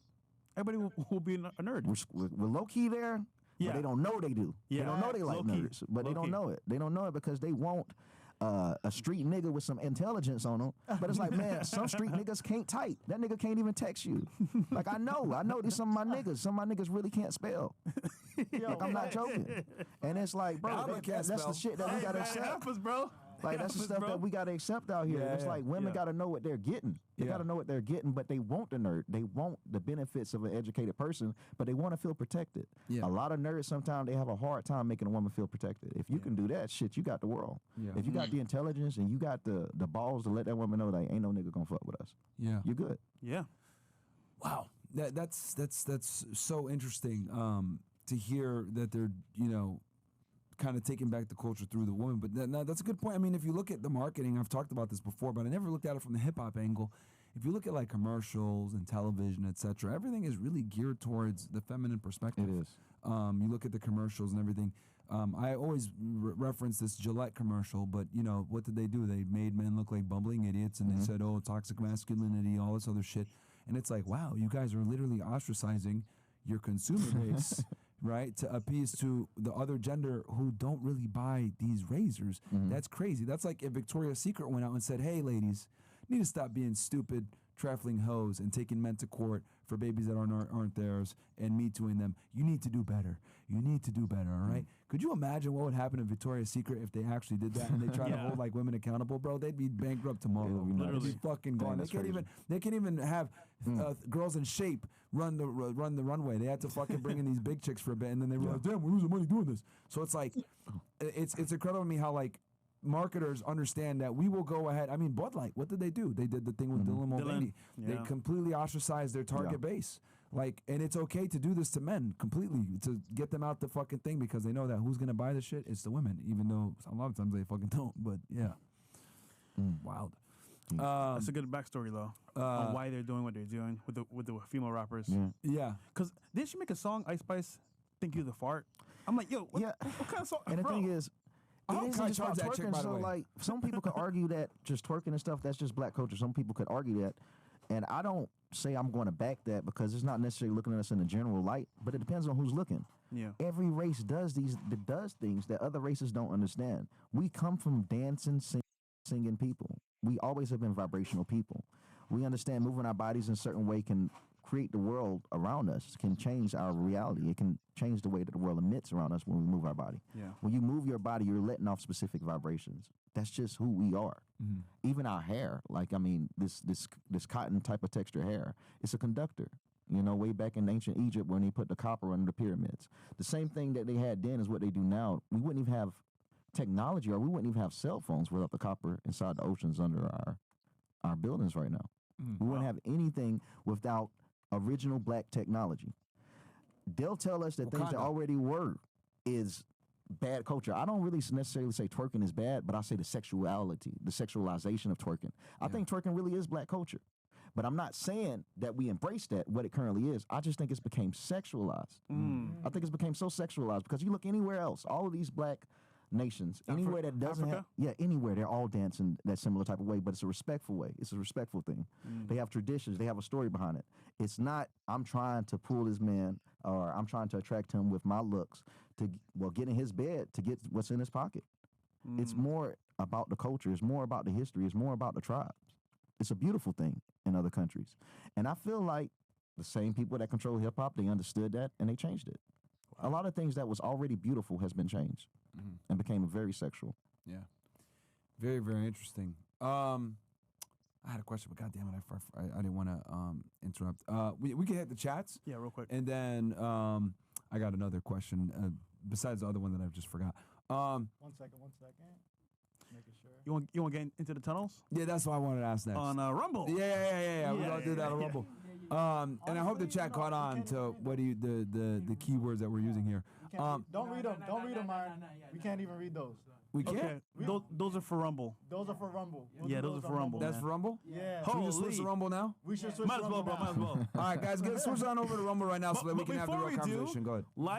Everybody will be a nerd. We're low-key there, Yeah. but they don't know they do. Yeah. They don't know they like Low-key. nerds, but they Low-key. don't know it. They don't know it because they want a street nigga with some intelligence on him. But it's like, man, some street niggas can't type. That nigga can't even text you. Like, I know these some of my niggas really can't spell. Like, I'm not joking. And it's like, bro, that's the shit that we gotta accept. Help us, bro. Like, that's the stuff that we gotta accept out here. It's like women gotta know what they're getting. They gotta know what they're getting, but they want the nerd. They want the benefits of an educated person, but they want to feel protected. A lot of nerds sometimes they have a hard time making a woman feel protected. If you can do that, shit, you got the world. If you got the intelligence and you got the balls to let that woman know, like, ain't no nigga gonna fuck with us. You're good. Yeah. Wow, that's so interesting to hear that they're kind of taking back the culture through the woman. But that's a good point. I mean, if you look at the marketing, I've talked about this before, but I never looked at it from the hip hop angle. If you look at like commercials and television, etc., everything is really geared towards the feminine perspective. It is. You look at the commercials and everything. I always reference this Gillette commercial, but what did they do? They made men look like bumbling idiots, and they said, "Oh, toxic masculinity, all this other shit." And it's like, wow, you guys are literally ostracizing your consumer base. Right, to appease to the other gender who don't really buy these razors. That's crazy. That's like if Victoria's Secret went out and said, "Hey, ladies, you need to stop being stupid, trifling hoes and taking men to court for babies that aren't theirs and me tooing them. You need to do better. You need to do better." All right. Could you imagine what would happen in Victoria's Secret if they actually did that and they try to hold like women accountable, bro? They'd be bankrupt tomorrow. They'd be fucking gone. They can't even have girls in shape run the runway. They had to fucking bring in these big chicks for a bit, and then they realized, damn, we're losing money doing this. So it's like, it's incredible to me how like marketers understand that we will go ahead. I mean, Bud Light, what did they do? They did the thing with Dylan Mulvaney. They completely ostracized their target base. Like, and it's okay to do this to men completely, to get them out the fucking thing, because they know that who's gonna buy the shit? It's the women, even though a lot of times they fucking don't. But yeah, wild. That's a good backstory though on why they're doing what they're doing with the female rappers. Yeah, because didn't she make a song, Ice Spice, "Think You the Fart"? I'm like, yo, what kind of song? And the thing is, it isn't just about that chick, twerking. by the So way. like, some people could argue that just twerking and stuff, that's just black culture. Some people could argue that, and I don't say I'm going to back that, because it's not necessarily looking at us in a general light, but it depends on who's looking. Yeah. Every race does things that other races don't understand. We come from dancing, singing people. We always have been vibrational people. We understand moving our bodies in a certain way can create the world around us, can change our reality. It can change the way that the world emits around us when we move our body. Yeah. When you move your body, you're letting off specific vibrations. That's just who we are. Even our hair, like, I mean, this cotton type of texture hair, it's a conductor. Way back in ancient Egypt when they put the copper under the pyramids. The same thing that they had then is what they do now. We wouldn't even have technology, or we wouldn't even have cell phones without the copper inside the oceans under our buildings right now. We wouldn't have anything without original black technology. They'll tell us that things that already were is bad culture. I don't really necessarily say twerking is bad, but I say the sexuality, the sexualization of twerking. I think twerking really is black culture. But I'm not saying that we embrace that, what it currently is. I just think it's became sexualized. I think it's became so sexualized because you look anywhere else, all of these black nations, anywhere that doesn't have, anywhere, they're all dancing that similar type of way, but it's a respectful way. It's a respectful thing. They have traditions. They have a story behind it. It's not, I'm trying to pull this man, or I'm trying to attract him with my looks to, get in his bed to get what's in his pocket. It's more about the culture. It's more about the history. It's more about the tribes. It's a beautiful thing in other countries. And I feel like the same people that control hip-hop, they understood that, and they changed it. A lot of things that was already beautiful has been changed and became very sexual. Yeah. Very, very interesting. I had a question, but goddamn it, I didn't want to interrupt. We can hit the chats. Yeah, real quick. And then I got another question besides the other one that I just forgot. 1 second. Making sure. You want to get into the tunnels? Yeah, that's what I wanted to ask next. On Rumble. Yeah. We're gonna do that on Rumble. And I hope the chat caught on to the keywords that we're using here. Don't read them. Don't read them, Myron. We can't even read those. We can't. Okay. Those are for Rumble. Those are for Rumble. We'll Yeah, do those are for Rumble. That's for Rumble? Yeah. Should we just switch to Rumble now? We should switch Might to as well, Rumble bro. now. Might as well. All right, guys, switch on over to Rumble right now so that we can have the before real we do, conversation. Go ahead. Like